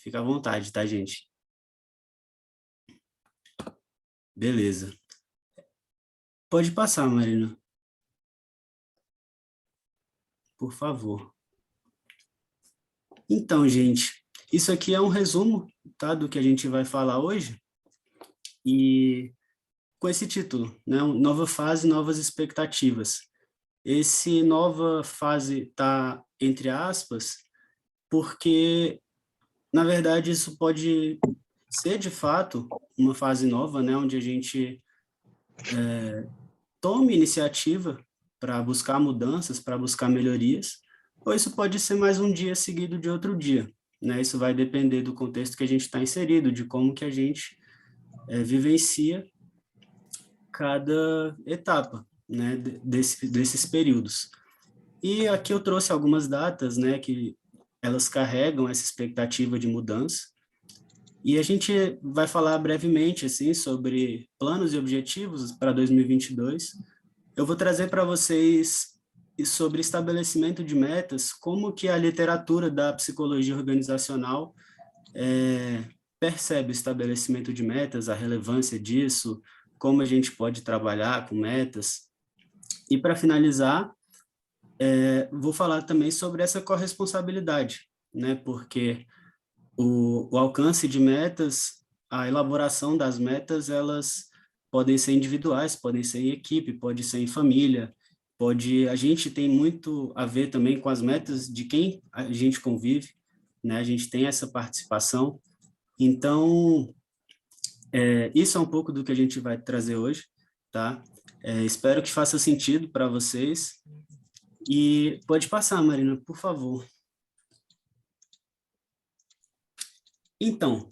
Fica à vontade, tá, gente? Beleza. Pode passar, Marina, por favor. Então, gente, isso aqui é um resumo, tá, do que a gente vai falar hoje. E com esse título, né, Nova Fase, Novas Expectativas. Esse nova fase tá entre aspas, porque, na verdade, isso pode ser, de fato, uma fase nova, né, onde a gente tome iniciativa para buscar mudanças, para buscar melhorias, ou isso pode ser mais um dia seguido de outro dia, né? Isso vai depender do contexto que a gente está inserido, de como que a gente vivencia cada etapa, né, desses períodos. E aqui eu trouxe algumas datas, né, que elas carregam essa expectativa de mudança, e a gente vai falar brevemente, assim, sobre planos e objetivos para 2022. Eu vou trazer para vocês sobre estabelecimento de metas, como que a literatura da psicologia organizacional percebe o estabelecimento de metas, a relevância disso, como a gente pode trabalhar com metas. E para finalizar, vou falar também sobre essa corresponsabilidade, né? Porque o alcance de metas, a elaboração das metas, elas podem ser individuais, podem ser em equipe, pode ser em família, a gente tem muito a ver também com as metas de quem a gente convive, né? A gente tem essa participação. Então, isso é um pouco do que a gente vai trazer hoje, tá? Espero que faça sentido para vocês. E pode passar, Marina, por favor. Então,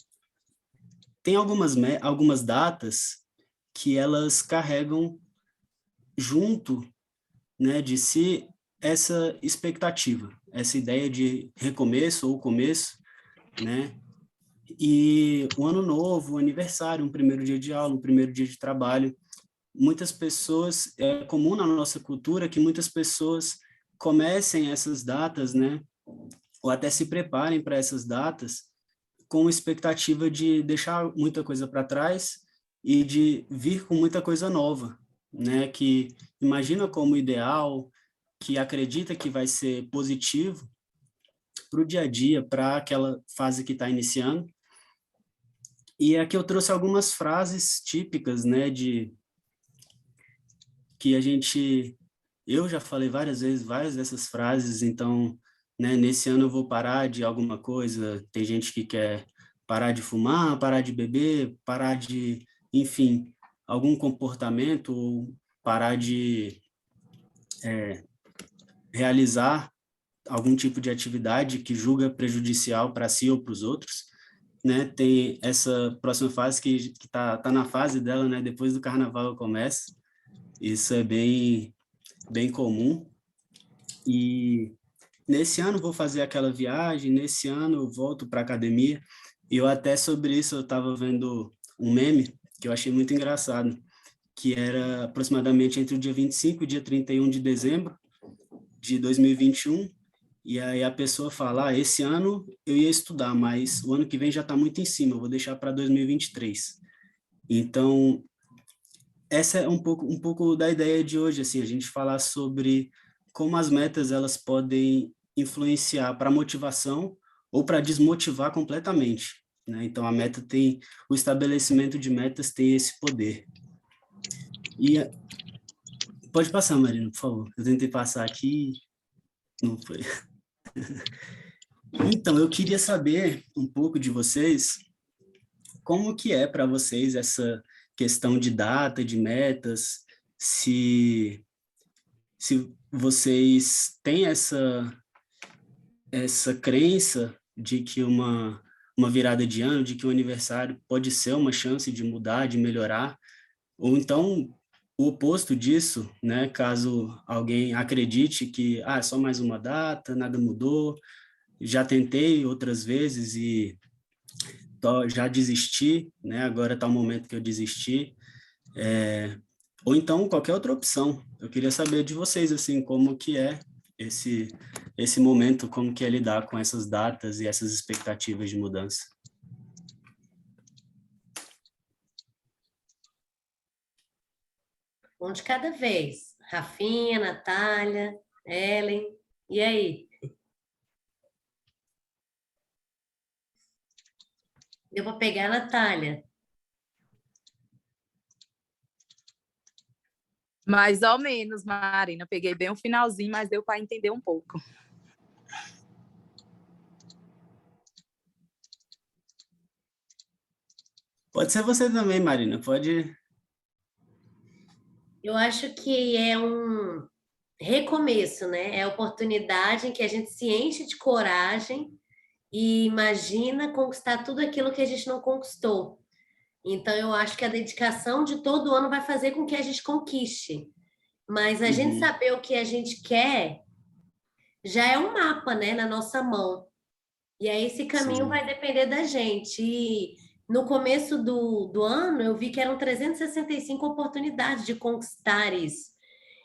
tem algumas datas que elas carregam junto, né, de si essa expectativa, essa ideia de recomeço ou começo, né? E o ano novo, o aniversário, um primeiro dia de aula, um primeiro dia de trabalho, muitas pessoas, é comum na nossa cultura que muitas pessoas comecem essas datas, né, ou até se preparem para essas datas com expectativa de deixar muita coisa para trás e de vir com muita coisa nova, né? Que imagina como ideal, que acredita que vai ser positivo para o dia a dia, para aquela fase que está iniciando. E aqui eu trouxe algumas frases típicas, né? De que eu já falei várias vezes várias dessas frases, então, né? Nesse ano eu vou parar de alguma coisa. Tem gente que quer parar de fumar, parar de beber, parar de, enfim, algum comportamento ou parar de realizar algum tipo de atividade que julga prejudicial para si ou para os outros, né? Tem essa próxima fase que tá na fase dela, né? Depois do carnaval começa. Isso é bem comum. E nesse ano vou fazer aquela viagem, nesse ano eu volto para a academia. E eu até sobre isso eu estava vendo um meme que eu achei muito engraçado, que era aproximadamente entre o dia 25 e o dia 31 de dezembro de 2021, e aí a pessoa fala, esse ano eu ia estudar, mas o ano que vem já está muito em cima, eu vou deixar para 2023. Então, essa é um pouco da ideia de hoje, assim, a gente falar sobre como as metas elas podem influenciar para motivação ou para desmotivar completamente, né? Então, o estabelecimento de metas tem esse poder. E pode passar, Marina, por favor. Eu tentei passar aqui, não foi. Então, eu queria saber um pouco de vocês, como que é para vocês essa questão de data, de metas, se, se vocês têm essa crença de que uma virada de ano, de que o aniversário pode ser uma chance de mudar, de melhorar, ou então o oposto disso, né? Caso alguém acredite que é só mais uma data, nada mudou, já tentei outras vezes e já desisti, né? Agora está o momento que eu desisti. Ou então qualquer outra opção. Eu queria saber de vocês, assim, como que é esse, esse momento, como que é lidar com essas datas e essas expectativas de mudança. Um de cada vez. Rafinha, Natália, Ellen, e aí? Deu para pegar a Natália? Mais ou menos, Marina. Peguei bem o finalzinho, mas deu para entender um pouco. Pode ser você também, Marina, pode... Eu acho que é um recomeço, né? É a oportunidade em que a gente se enche de coragem e imagina conquistar tudo aquilo que a gente não conquistou. Então, eu acho que a dedicação de todo ano vai fazer com que a gente conquiste. Mas a gente Uhum, saber o que a gente quer já é um mapa, né, na nossa mão. E aí esse caminho sim. vai depender da gente. E no começo do ano, eu vi que eram 365 oportunidades de conquistar isso.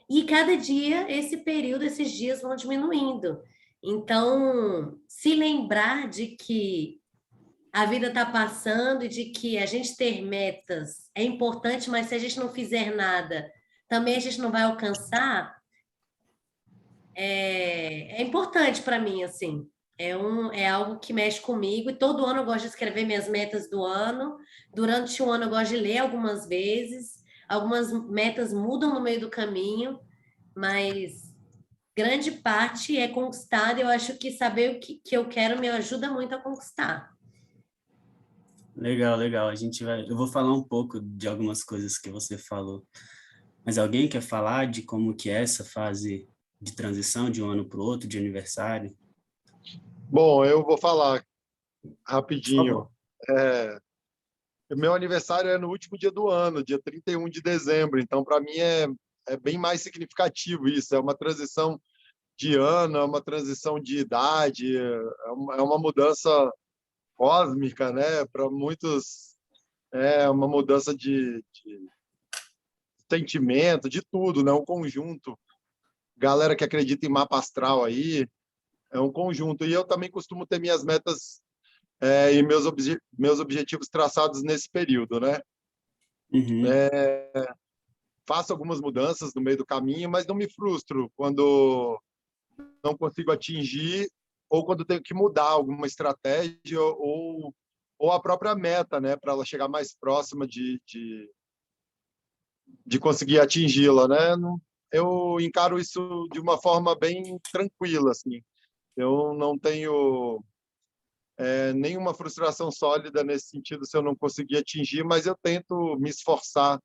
E cada dia, esse período, esses dias vão diminuindo. Então, se lembrar de que a vida está passando e de que a gente ter metas é importante, mas se a gente não fizer nada, também a gente não vai alcançar, é importante para mim, assim. É algo que mexe comigo e todo ano eu gosto de escrever minhas metas do ano. Durante o ano eu gosto de ler algumas vezes. Algumas metas mudam no meio do caminho, mas grande parte é conquistada. Eu acho que saber que eu quero me ajuda muito a conquistar. Legal, legal. Eu vou falar um pouco de algumas coisas que você falou. Mas alguém quer falar de como que é essa fase de transição de um ano para o outro, de aniversário? Bom, eu vou falar Por rapidinho. favor. É, Meu aniversário é no último dia do ano, dia 31 de dezembro, então para mim é bem mais significativo isso. É uma transição de ano, é uma transição de idade, é uma mudança cósmica, né? Para muitos é uma mudança de sentimento, de tudo, né? Um conjunto. Galera que acredita em mapa astral aí, é um conjunto. E eu também costumo ter minhas metas e meus objetivos traçados nesse período, né? Uhum, Faço algumas mudanças no meio do caminho, mas não me frustro quando não consigo atingir ou quando tenho que mudar alguma estratégia ou a própria meta, né, para ela chegar mais próxima de conseguir atingi-la, né? Eu encaro isso de uma forma bem tranquila, assim. Eu não tenho nenhuma frustração sólida nesse sentido se eu não conseguir atingir, mas eu tento me esforçar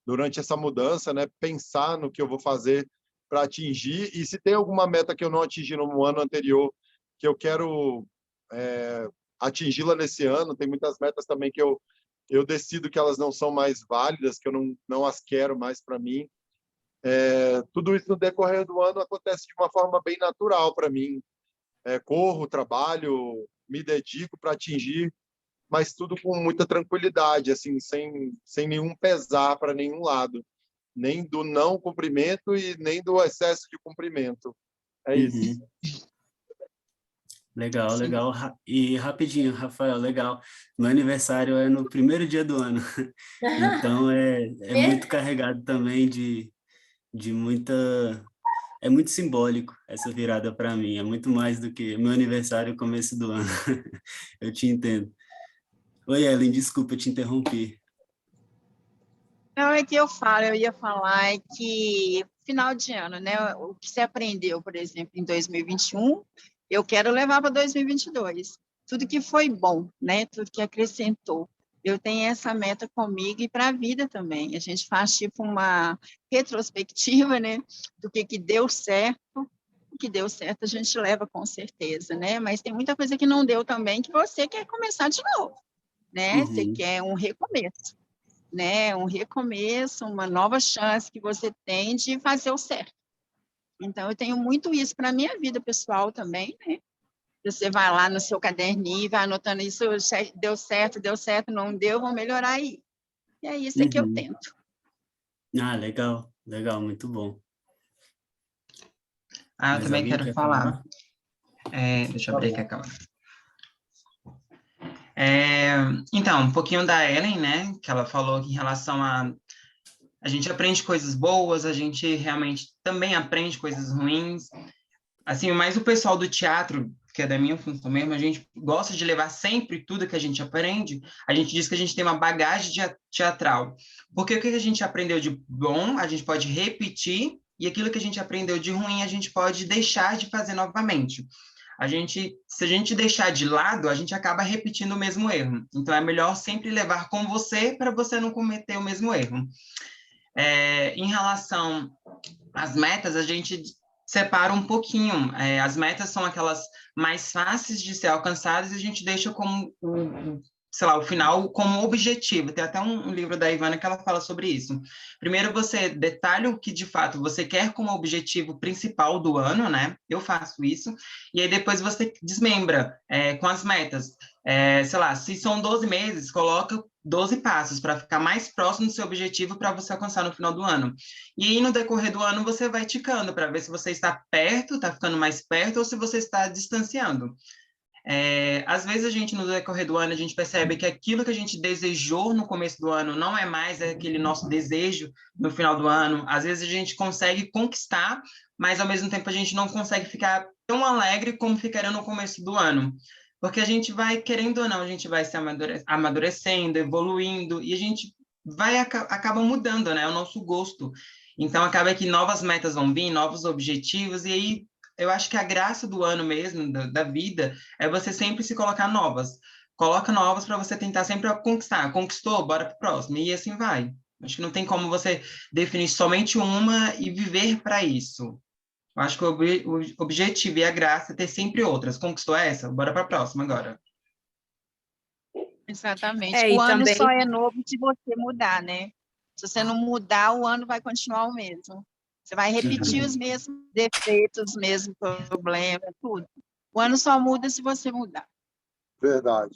durante essa mudança, né? Pensar no que eu vou fazer para atingir e se tem alguma meta que eu não atingi no ano anterior que eu quero atingi-la nesse ano, tem muitas metas também que eu decido que elas não são mais válidas, que eu não as quero mais para mim. Tudo isso no decorrer do ano acontece de uma forma bem natural para mim. Corro, trabalho, me dedico para atingir, mas tudo com muita tranquilidade, assim, sem nenhum pesar para nenhum lado, nem do não cumprimento e nem do excesso de cumprimento. É isso. uhum. Legal, Sim. legal. E rapidinho, Rafael, legal. Meu aniversário é no primeiro dia do ano, então é muito carregado também de muita... É muito simbólico essa virada para mim, é muito mais do que meu aniversário começo do ano. Eu te entendo. Oi, Ellen, desculpa, eu te interrompi. Não, é que eu ia falar é que final de ano, né? O que você aprendeu, por exemplo, em 2021, eu quero levar para 2022. Tudo que foi bom, né? Tudo que acrescentou. Eu tenho essa meta comigo e para a vida também. A gente faz tipo uma retrospectiva, né? Do que deu certo. O que deu certo a gente leva com certeza, né? Mas tem muita coisa que não deu também que você quer começar de novo, né? Você Uhum, quer um recomeço, né? Um recomeço, uma nova chance que você tem de fazer o certo. Então, eu tenho muito isso para a minha vida pessoal também, né? Você vai lá no seu caderninho e vai anotando isso, deu certo, não deu, vou melhorar aí. E é isso que eu uhum. tento. Ah, legal, legal, muito bom. Ah, eu Mas também alguém quero quer falar. falar? Deixa eu abrir aqui a câmera. Então, um pouquinho da Ellen, né, que ela falou em relação a gente aprende coisas boas, a gente realmente também aprende coisas ruins. Assim, mas o pessoal do teatro, que é da minha função mesmo, a gente gosta de levar sempre tudo que a gente aprende. A gente diz que a gente tem uma bagagem teatral. Porque o que a gente aprendeu de bom, a gente pode repetir, e aquilo que a gente aprendeu de ruim, a gente pode deixar de fazer novamente. Se a gente deixar de lado, a gente acaba repetindo o mesmo erro. Então, é melhor sempre levar com você para você não cometer o mesmo erro. Em relação às metas, a gente separa um pouquinho. As metas são aquelas mais fáceis de ser alcançadas e a gente deixa como sei lá, o final como objetivo. Tem até um livro da Ivana que ela fala sobre isso. Primeiro você detalha o que de fato você quer como objetivo principal do ano, né? Eu faço isso. E aí depois você desmembra com as metas. Sei lá, se são 12 meses, coloca 12 passos para ficar mais próximo do seu objetivo para você alcançar no final do ano. E aí, no decorrer do ano, você vai ticando para ver se você está perto, está ficando mais perto, ou se você está distanciando. Às vezes, a gente, no decorrer do ano, a gente percebe que aquilo que a gente desejou no começo do ano não é mais aquele nosso desejo no final do ano. Às vezes, a gente consegue conquistar, mas, ao mesmo tempo, a gente não consegue ficar tão alegre como ficaria no começo do ano. Porque a gente vai, querendo ou não, a gente vai se amadurecendo, evoluindo, e a gente acaba mudando, né, o nosso gosto. Então, acaba que novas metas vão vir, novos objetivos, e aí eu acho que a graça do ano mesmo, da vida, é você sempre se colocar novas. Coloca novas para você tentar sempre conquistar. Conquistou, bora para o próximo, e assim vai. Acho que não tem como você definir somente uma e viver para isso. Eu acho que o objetivo e a graça é ter sempre outras. Conquistou essa? Bora para a próxima agora. Exatamente. E O ano também só é novo se você mudar, né? Se você não mudar, o ano vai continuar o mesmo. Você vai repetir os mesmos defeitos, os mesmos problemas, tudo. O ano só muda se você mudar. Verdade.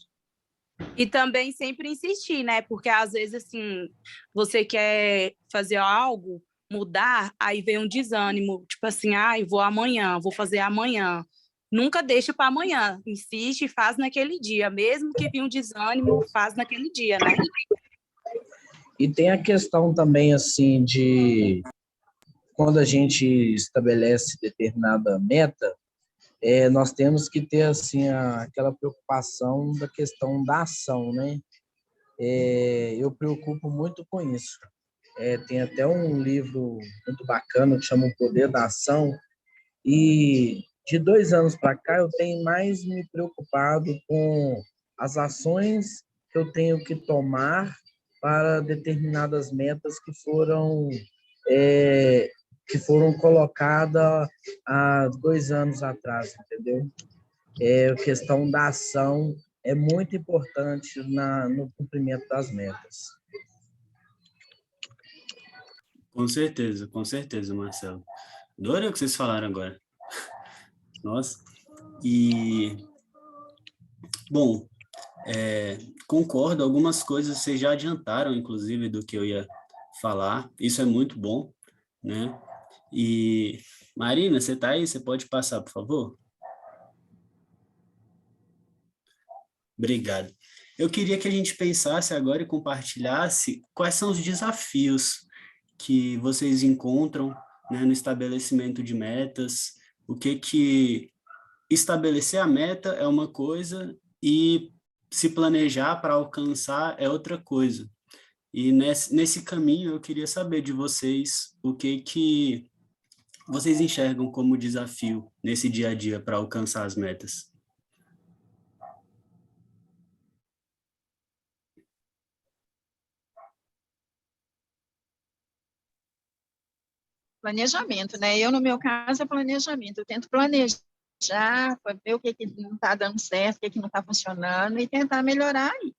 E também sempre insistir, né? Porque às vezes, assim, você quer fazer algo, mudar, aí vem um desânimo, tipo assim, vou amanhã, vou fazer amanhã. Nunca deixa para amanhã, insiste e faz naquele dia, mesmo que venha um desânimo, faz naquele dia, né? E tem a questão também, assim, de quando a gente estabelece determinada meta, nós temos que ter, assim, aquela preocupação da questão da ação, né? Eu preocupo muito com isso. Tem até um livro muito bacana que chama O Poder da Ação, e de 2 anos para cá eu tenho mais me preocupado com as ações que eu tenho que tomar para determinadas metas que foram colocadas há 2 anos atrás, entendeu? A questão da ação é muito importante no cumprimento das metas. Com certeza, Marcelo. Adorei o que vocês falaram agora. Nossa. E, bom, concordo, algumas coisas vocês já adiantaram, inclusive, do que eu ia falar. Isso é muito bom, né? E, Marina, você tá aí? Você pode passar, por favor? Obrigado. Eu queria que a gente pensasse agora e compartilhasse quais são os desafios que vocês encontram, né, no estabelecimento de metas, o que estabelecer a meta é uma coisa e se planejar para alcançar é outra coisa. E nesse caminho eu queria saber de vocês o que vocês enxergam como desafio nesse dia a dia para alcançar as metas. Planejamento, né? Eu, no meu caso, é planejamento. Eu tento planejar, para ver o que não está dando certo, o que não está funcionando e tentar melhorar aí,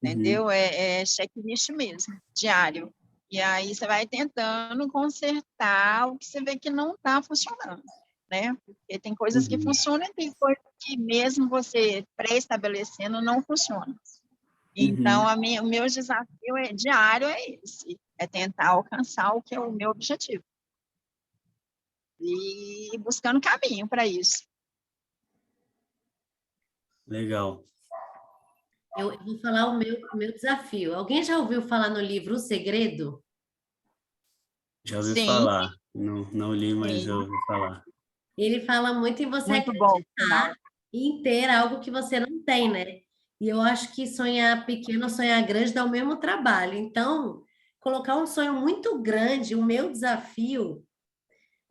entendeu? É checklist mesmo, diário. E aí você vai tentando consertar o que você vê que não está funcionando, né? Porque tem coisas que funcionam e tem coisas que mesmo você pré-estabelecendo não funcionam. Então, o meu desafio diário é esse, é tentar alcançar o que é o meu objetivo. e buscando caminho para isso. Legal. Eu vou falar o meu desafio. Alguém já ouviu falar no livro O Segredo? Já ouvi Sim, falar. Não, não li, mas sim, eu ouvi falar. Ele fala muito em você muito bom, por sinal. e em ter algo que você não tem, né? E eu acho que sonhar pequeno, sonhar grande dá o mesmo trabalho. Então, colocar um sonho muito grande, o meu desafio,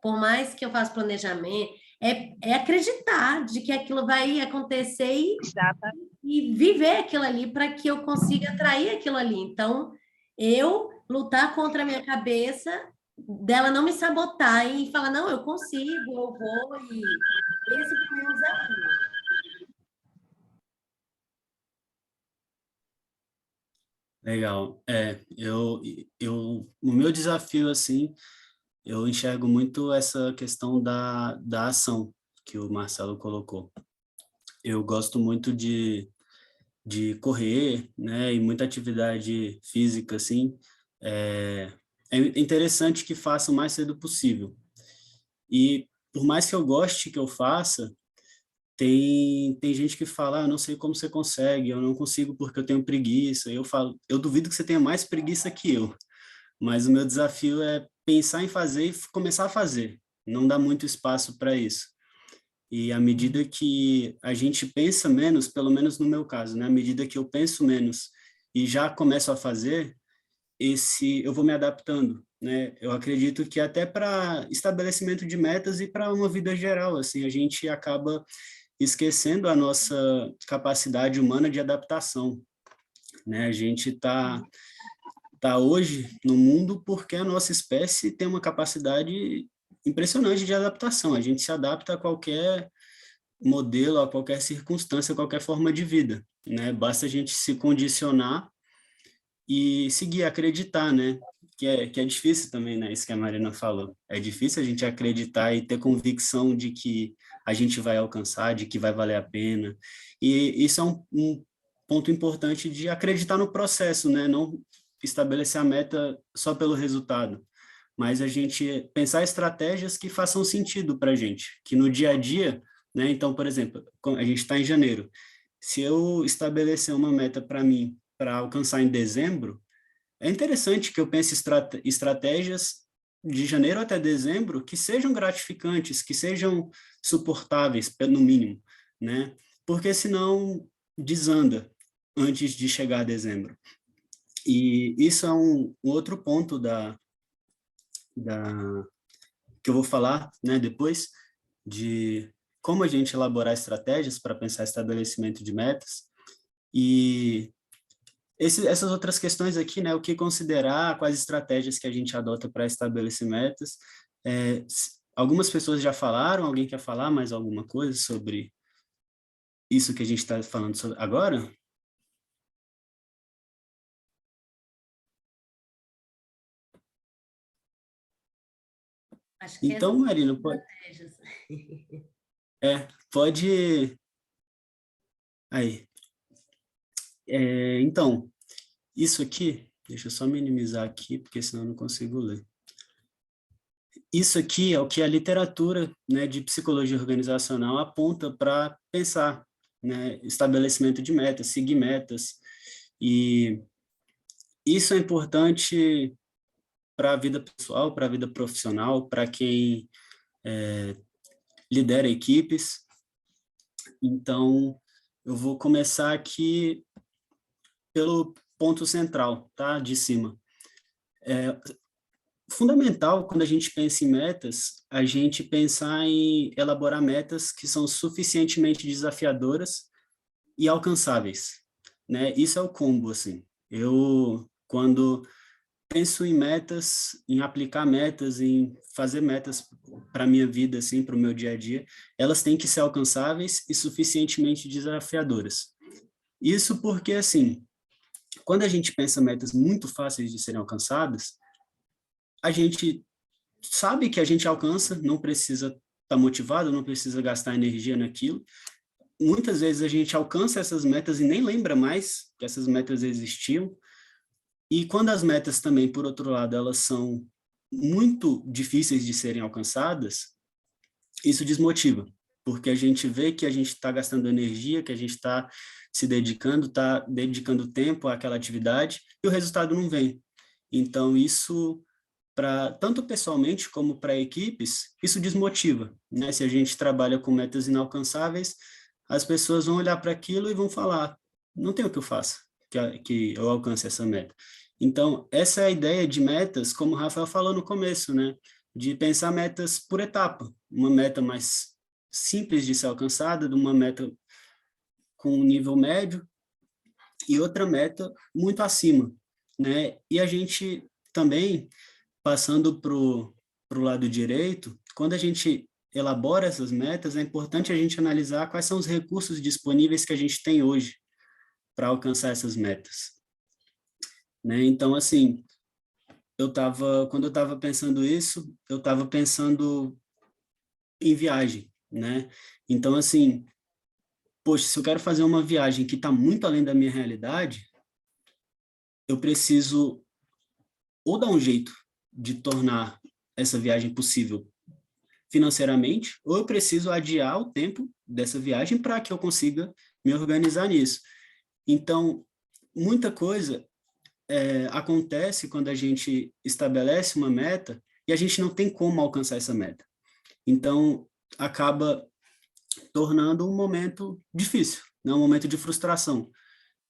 por mais que eu faça planejamento, é acreditar de que aquilo vai acontecer Exatamente. e viver aquilo ali para que eu consiga atrair aquilo ali. Então, eu lutar contra a minha cabeça, dela não me sabotar e falar, não, eu consigo, eu vou, e esse para mim é um desafio. Legal. O meu desafio, assim, eu enxergo muito essa questão da ação que o Marcelo colocou. Eu gosto muito de correr, né, e muita atividade física, assim. É interessante que faça o mais cedo possível. E por mais que eu goste que eu faça, tem gente que fala, eu não sei como você consegue, eu não consigo porque eu tenho preguiça. Eu falo, eu duvido que você tenha mais preguiça que eu, mas o meu desafio é pensar em fazer e começar a fazer. Não dá muito espaço para isso. E à medida que a gente pensa menos, pelo menos no meu caso, né? À medida que eu penso menos e já começo a fazer, eu vou me adaptando, né? Eu acredito que até para estabelecimento de metas e para uma vida geral, assim, a gente acaba esquecendo a nossa capacidade humana de adaptação, né? A gente tá hoje no mundo porque a nossa espécie tem uma capacidade impressionante de adaptação. A gente se adapta a qualquer modelo, a qualquer circunstância, a qualquer forma de vida, né? Basta a gente se condicionar e seguir, acreditar, né? Que é difícil também, né? Isso que a Marina falou. É difícil a gente acreditar e ter convicção de que a gente vai alcançar, de que vai valer a pena. E isso é um ponto importante de acreditar no processo, né? Não estabelecer a meta só pelo resultado, mas a gente pensar estratégias que façam sentido para a gente, que no dia a dia, né? Então, por exemplo, a gente está em janeiro. Se eu estabelecer uma meta para mim para alcançar em dezembro, é interessante que eu pense estratégias de janeiro até dezembro que sejam gratificantes, que sejam suportáveis, no mínimo, né? Porque senão desanda antes de chegar a dezembro. E isso é um outro ponto que eu vou falar, né, depois, de como a gente elaborar estratégias para pensar estabelecimento de metas. E essas outras questões aqui, né, o que considerar, quais estratégias que a gente adota para estabelecer metas. Algumas pessoas já falaram, alguém quer falar mais alguma coisa sobre isso que a gente está falando agora? Acho que Então, Marina, estratégias. pode... Aí. Então, isso aqui, deixa eu só minimizar aqui, porque senão eu não consigo ler. Isso aqui é o que a literatura, né, de psicologia organizacional aponta para pensar, né, estabelecimento de metas, seguir metas. E isso é importante para a vida pessoal, para a vida profissional, para quem lidera equipes. Então, eu vou começar aqui pelo ponto central, tá? De cima. Fundamental, quando a gente pensa em metas, a gente pensar em elaborar metas que são suficientemente desafiadoras e alcançáveis, né? Isso é o combo, assim. Eu, quando penso em metas, em aplicar metas, em fazer metas para a minha vida, assim, para o meu dia a dia, elas têm que ser alcançáveis e suficientemente desafiadoras. Isso porque, assim, quando a gente pensa metas muito fáceis de serem alcançadas, a gente sabe que a gente alcança, não precisa estar motivado, não precisa gastar energia naquilo. Muitas vezes a gente alcança essas metas e nem lembra mais que essas metas existiam. E quando as metas também, por outro lado, elas são muito difíceis de serem alcançadas, isso desmotiva, porque a gente vê que a gente está gastando energia, que a gente está se dedicando, está dedicando tempo àquela atividade e o resultado não vem. Então, isso, tanto pessoalmente como para equipes, isso desmotiva, né? Se a gente trabalha com metas inalcançáveis, as pessoas vão olhar para aquilo e vão falar, não tem o que eu faça, que eu alcance essa meta. Então, essa é a ideia de metas, como o Rafael falou no começo, né? De pensar metas por etapa, uma meta mais simples de ser alcançada, de uma meta com um nível médio e outra meta muito acima, né? E a gente também, passando para o lado direito, quando a gente elabora essas metas, é importante a gente analisar quais são os recursos disponíveis que a gente tem hoje para alcançar essas metas, né? Então, assim, quando eu estava pensando isso, eu estava pensando em viagem, né? Então, assim, poxa, se eu quero fazer uma viagem que está muito além da minha realidade, eu preciso ou dar um jeito de tornar essa viagem possível financeiramente, ou eu preciso adiar o tempo dessa viagem para que eu consiga me organizar nisso. Então, muita coisa acontece quando a gente estabelece uma meta e a gente não tem como alcançar essa meta. Então, acaba tornando um momento difícil, né? Um momento de frustração.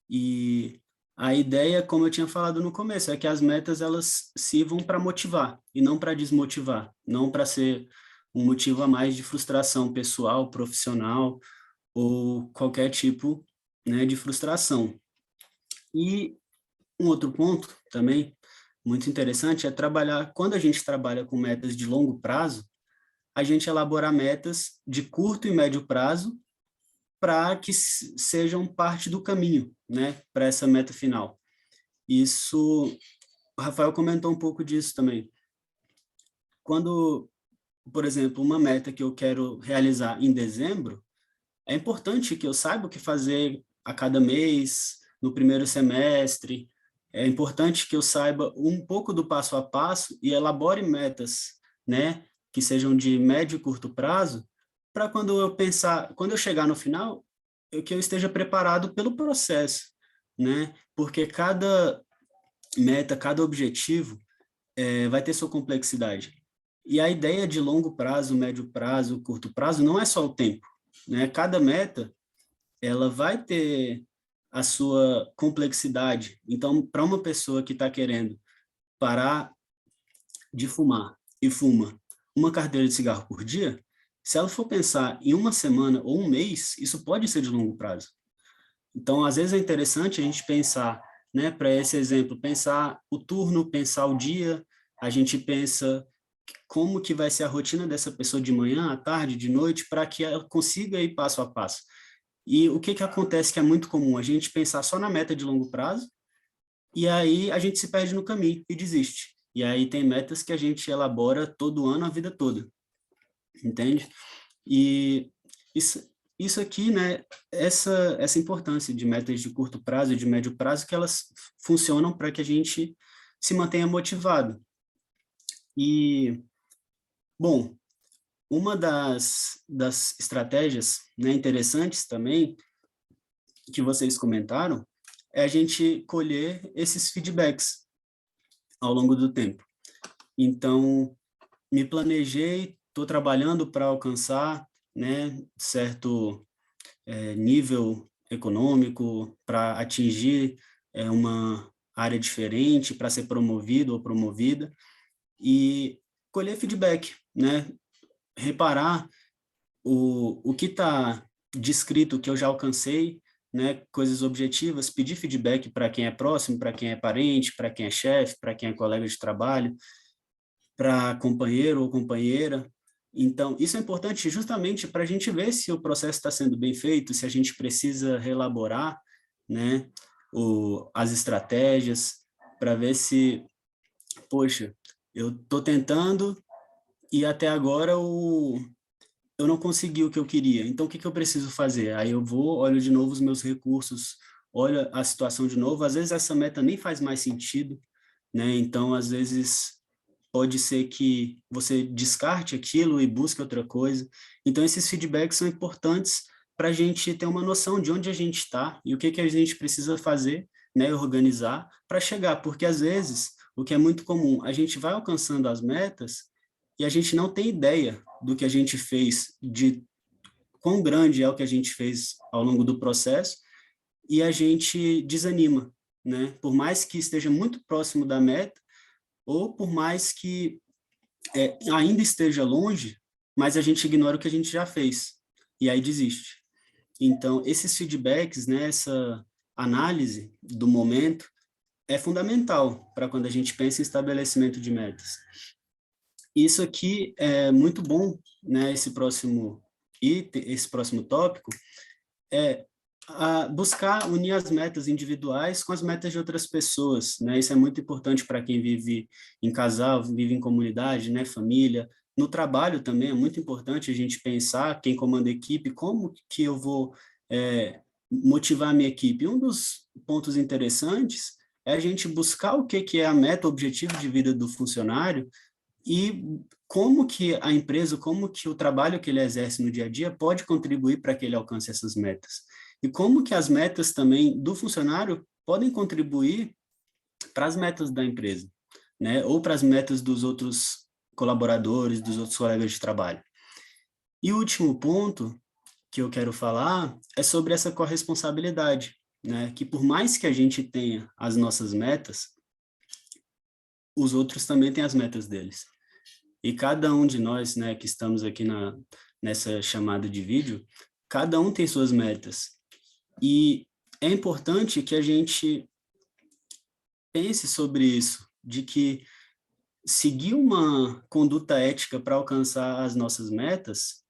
E a ideia, como eu tinha falado no começo, é que as metas elas sirvam para motivar e não para desmotivar, não para ser um motivo a mais de frustração pessoal, profissional ou qualquer tipo, né, de frustração. E um outro ponto também muito interessante é quando a gente trabalha com metas de longo prazo, a gente elaborar metas de curto e médio prazo para que sejam parte do caminho, né, para essa meta final. Isso, o Rafael comentou um pouco disso também. Quando, por exemplo, uma meta que eu quero realizar em dezembro, é importante que eu saiba o que fazer a cada mês, no primeiro semestre, é importante que eu saiba um pouco do passo a passo e elabore metas, né, que sejam de médio e curto prazo, para quando eu chegar no final, que eu esteja preparado pelo processo, né? Porque cada meta, cada objetivo vai ter sua complexidade. E a ideia de longo prazo, médio prazo, curto prazo, não é só o tempo, né? Cada meta, ela vai ter a sua complexidade. Então, para uma pessoa que está querendo parar de fumar e fuma uma carteira de cigarro por dia, se ela for pensar em uma semana ou um mês, isso pode ser de longo prazo. Então, às vezes é interessante a gente pensar, né, para esse exemplo, pensar o turno, pensar o dia, a gente pensa como que vai ser a rotina dessa pessoa de manhã, à tarde, de noite, para que ela consiga ir passo a passo. E o que acontece que é muito comum? A gente pensar só na meta de longo prazo, e aí a gente se perde no caminho e desiste. E aí tem metas que a gente elabora todo ano, a vida toda. Entende? E isso aqui, né, essa importância de metas de curto prazo e de médio prazo, que elas funcionam para que a gente se mantenha motivado. E, bom, uma das estratégias, né, interessantes também, que vocês comentaram, é a gente colher esses feedbacks ao longo do tempo. Então, me planejei, estou trabalhando para alcançar, né, certo nível econômico, para atingir uma área diferente, para ser promovido ou promovida, e colher feedback, né, reparar o que está descrito, que eu já alcancei, né, coisas objetivas, pedir feedback para quem é próximo, para quem é parente, para quem é chefe, para quem é colega de trabalho, para companheiro ou companheira. Então, isso é importante justamente para a gente ver se o processo está sendo bem feito, se a gente precisa reelaborar, né, as estratégias, para ver se, poxa, eu estou tentando e até agora eu não consegui o que eu queria, então o que eu preciso fazer? Aí eu vou, olho de novo os meus recursos, olho a situação de novo, às vezes essa meta nem faz mais sentido, né? Então, às vezes, pode ser que você descarte aquilo e busque outra coisa. Então, esses feedbacks são importantes para a gente ter uma noção de onde a gente está e o que a gente precisa fazer, né, organizar para chegar, porque às vezes, o que é muito comum, a gente vai alcançando as metas e a gente não tem ideia do que a gente fez, de quão grande é o que a gente fez ao longo do processo, e a gente desanima, né? Por mais que esteja muito próximo da meta, ou por mais que ainda esteja longe, mas a gente ignora o que a gente já fez, e aí desiste. Então, esses feedbacks, né, essa análise do momento, é fundamental para quando a gente pensa em estabelecimento de metas. Isso aqui é muito bom, né, esse próximo tópico, buscar unir as metas individuais com as metas de outras pessoas, né? Isso é muito importante para quem vive em casal, vive em comunidade, né, família. No trabalho também é muito importante a gente pensar, quem comanda a equipe, como que eu vou motivar a minha equipe. Um dos pontos interessantes é a gente buscar o que é a meta, o objetivo de vida do funcionário e como que a empresa, como que o trabalho que ele exerce no dia a dia pode contribuir para que ele alcance essas metas. E como que as metas também do funcionário podem contribuir para as metas da empresa, né? Ou para as metas dos outros colaboradores, dos outros colegas de trabalho. E o último ponto que eu quero falar é sobre essa corresponsabilidade, né? Que por mais que a gente tenha as nossas metas, os outros também têm as metas deles. E cada um de nós, né, que estamos aqui nessa chamada de vídeo, cada um tem suas metas. E é importante que a gente pense sobre isso, de que seguir uma conduta ética para alcançar as nossas metas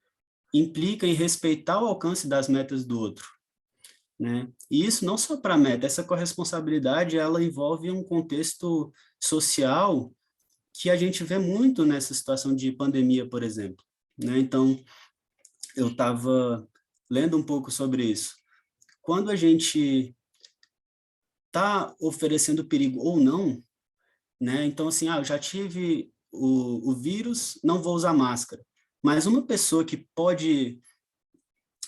implica em respeitar o alcance das metas do outro, né? E isso não só para a meta, essa corresponsabilidade, ela envolve um contexto social que a gente vê muito nessa situação de pandemia, por exemplo, né? Então, eu estava lendo um pouco sobre isso. Quando a gente está oferecendo perigo ou não, né? Então, assim, eu já tive o vírus, não vou usar máscara. Mas uma pessoa que pode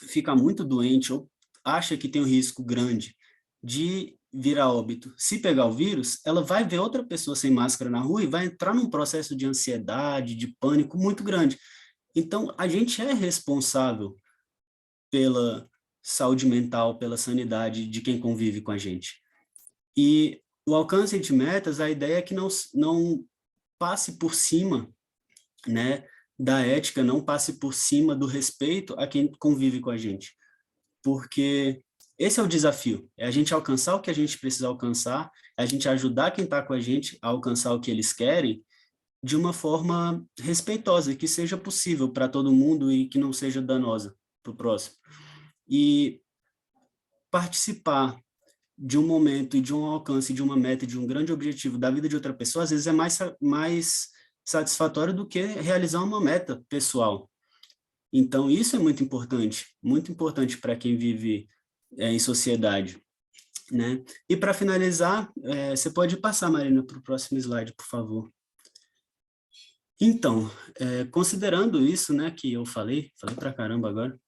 ficar muito doente ou acha que tem um risco grande de vir a óbito, se pegar o vírus, ela vai ver outra pessoa sem máscara na rua e vai entrar num processo de ansiedade, de pânico muito grande. Então, a gente é responsável pela saúde mental, pela sanidade de quem convive com a gente. E o alcance de metas, a ideia é que não passe por cima, né, da ética, não passe por cima do respeito a quem convive com a gente. Porque esse é o desafio, é a gente alcançar o que a gente precisa alcançar, é a gente ajudar quem está com a gente a alcançar o que eles querem de uma forma respeitosa, que seja possível para todo mundo e que não seja danosa para o próximo. E participar de um momento e de um alcance, de uma meta, de um grande objetivo da vida de outra pessoa, às vezes é mais satisfatório do que realizar uma meta pessoal. Então, isso é muito importante para quem vive em sociedade, né? E para finalizar, você pode passar, Marina, para o próximo slide, por favor. Então, considerando isso, né, que eu falei pra caramba agora,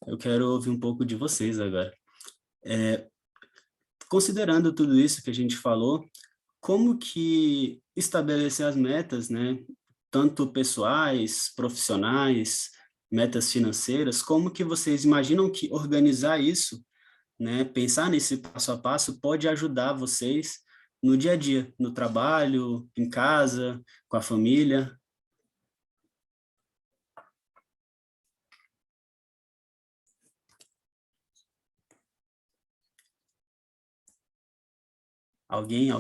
eu quero ouvir um pouco de vocês agora. Considerando tudo isso que a gente falou, como que estabelecer as metas, né, tanto pessoais, profissionais, metas financeiras, como que vocês imaginam que organizar isso, né, pensar nesse passo a passo pode ajudar vocês no dia a dia, no trabalho, em casa, com a família? Alguém?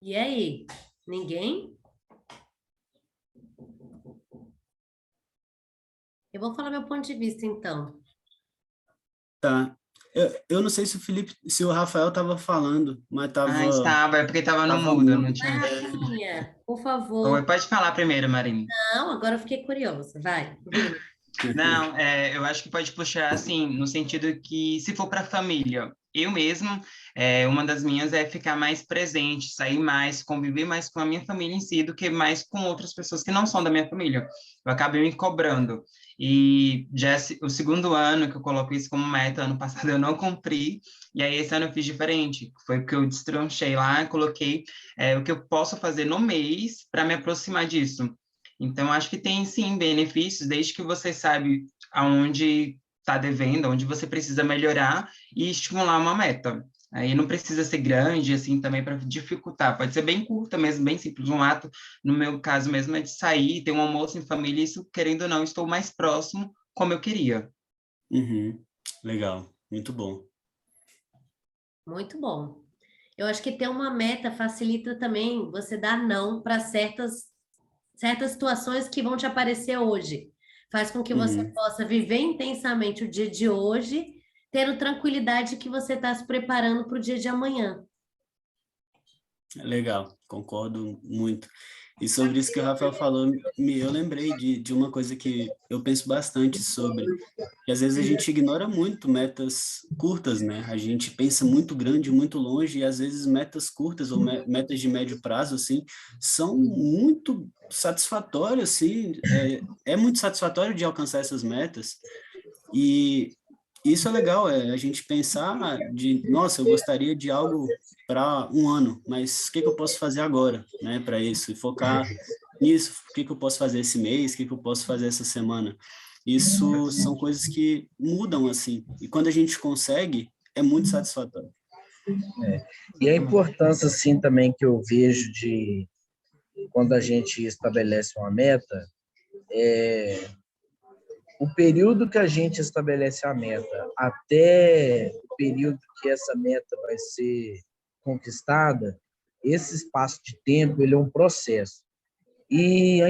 E aí? Ninguém? Eu vou falar meu ponto de vista, então. Tá. Eu não sei se o Rafael estava falando, mas estava, é porque estava no tava mudo, eu mudo. não tinha. Vai, Rafinha, por Oi, favor. pode falar primeiro, Marina. Não, agora eu fiquei curiosa. Vai. Não, eu acho que pode puxar, assim, no sentido que, se for para a família, eu mesmo, uma das minhas é ficar mais presente, sair mais, conviver mais com a minha família em si, do que mais com outras pessoas que não são da minha família. Eu acabei me cobrando. E já o segundo ano que eu coloco isso como meta, ano passado eu não cumpri, e aí esse ano eu fiz diferente. Foi porque eu destronchei lá, coloquei o que eu posso fazer no mês para me aproximar disso. Então, acho que tem, sim, benefícios, desde que você sabe aonde está devendo, onde você precisa melhorar e estimular uma meta. Aí não precisa ser grande, assim, também para dificultar. Pode ser bem curta mesmo, bem simples. Um ato, no meu caso mesmo, é de sair, ter um almoço em família, isso, querendo ou não, estou mais próximo como eu queria. Uhum. Legal, muito bom. Muito bom. Eu acho que ter uma meta facilita também você dar não para certas situações que vão te aparecer hoje. Faz com que você Uhum. possa viver intensamente o dia de hoje, tendo tranquilidade que você está se preparando para o dia de amanhã. Legal, concordo muito. E sobre isso que o Rafael falou, eu lembrei de uma coisa que eu penso bastante sobre, que às vezes a gente ignora muito metas curtas, né? A gente pensa muito grande, muito longe, e às vezes metas curtas ou metas de médio prazo, assim, são muito satisfatórias, assim, é muito satisfatório de alcançar essas metas, e isso é legal, a gente pensar nossa, eu gostaria de algo para um ano, mas o que que eu posso fazer agora, né, para isso? E focar nisso, o que que eu posso fazer esse mês, o que que eu posso fazer essa semana? Isso são coisas que mudam, assim, e quando a gente consegue, é muito satisfatório. E a importância, assim, também que eu vejo de quando a gente estabelece uma meta, o período que a gente estabelece a meta até o período que essa meta vai ser conquistada, esse espaço de tempo, ele é um processo. E a